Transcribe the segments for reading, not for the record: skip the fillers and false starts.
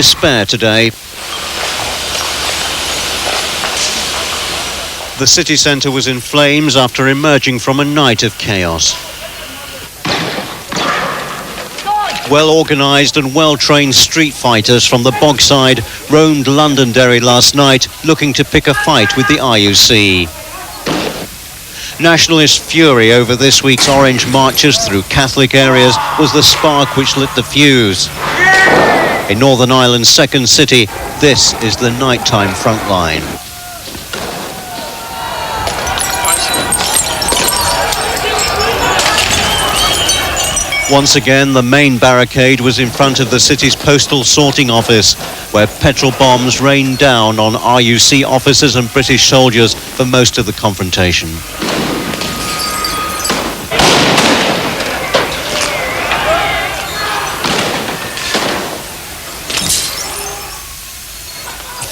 Despair today. The city centre was in flames after emerging from a night of chaos. Well-organised and well-trained street fighters from the Bogside roamed Londonderry last night, looking to pick a fight with the RUC. Nationalist fury over this week's orange marches through Catholic areas was the spark which lit the fuse. In Northern Ireland's second city, this is the nighttime front line. Once again, the main barricade was in front of the city's postal sorting office, where petrol bombs rained down on RUC officers and British soldiers for most of the confrontation.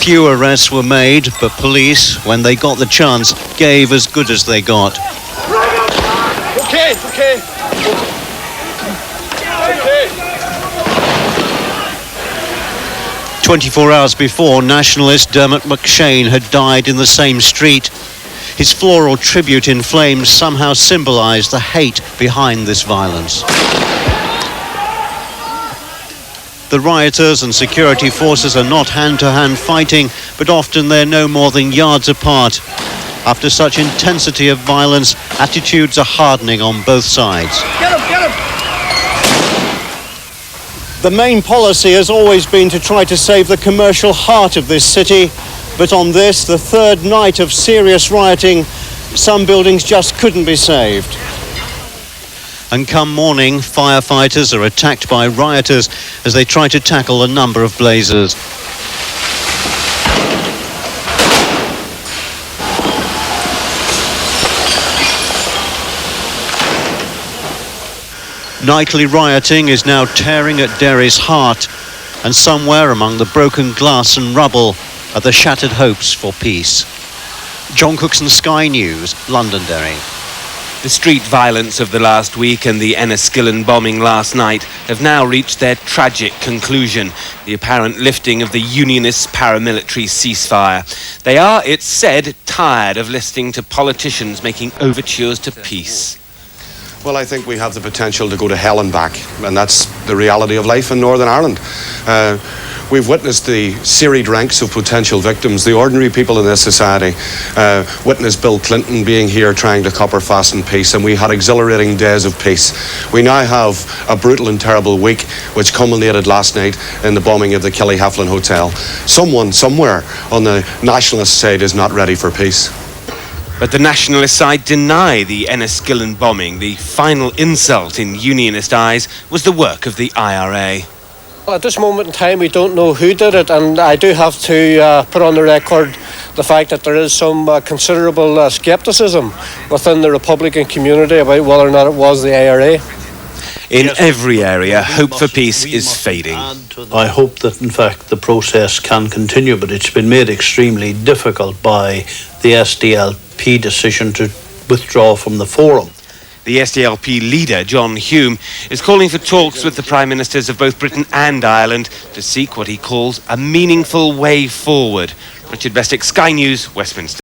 Few arrests were made, but police, when they got the chance, gave as good as they got. Okay. 24 hours before, nationalist Dermot McShane had died in the same street. His floral tribute in flames somehow symbolised the hate behind this violence. The rioters and security forces are not hand-to-hand fighting, but often they're no more than yards apart. After such intensity of violence, attitudes are hardening on both sides. Get him! The main policy has always been to try to save the commercial heart of this city, but on this, the third night of serious rioting, some buildings just couldn't be saved. And come morning, firefighters are attacked by rioters as they try to tackle a number of blazes. Nightly rioting is now tearing at Derry's heart, and somewhere among the broken glass and rubble are the shattered hopes for peace. John Cookson, Sky News, Londonderry. The street violence of the last week and the Enniskillen bombing last night have now reached their tragic conclusion, the apparent lifting of the Unionist paramilitary ceasefire. They are, it's said, tired of listening to politicians making overtures to peace. Well, I think we have the potential to go to hell and back, and that's the reality of life in Northern Ireland. We've witnessed the serried ranks of potential victims, the ordinary people in this society. Witnessed Bill Clinton being here trying to copper fasten peace, and we had exhilarating days of peace. We now have a brutal and terrible week, which culminated last night in the bombing of the Killyheflin Hotel. Someone, somewhere on the nationalist side is not ready for peace. But the nationalist side deny the Enniskillen bombing. The final insult in Unionist eyes was the work of the IRA. Well, at this moment in time, we don't know who did it, and I do have to put on the record the fact that there is some considerable scepticism within the Republican community about whether or not it was the IRA. In every area, hope for peace is fading. I hope that, in fact, the process can continue, but it's been made extremely difficult by the SDLP decision to withdraw from the forum. The SDLP leader, John Hume, is calling for talks with the Prime Ministers of both Britain and Ireland to seek what he calls a meaningful way forward. Richard Bestick, Sky News, Westminster.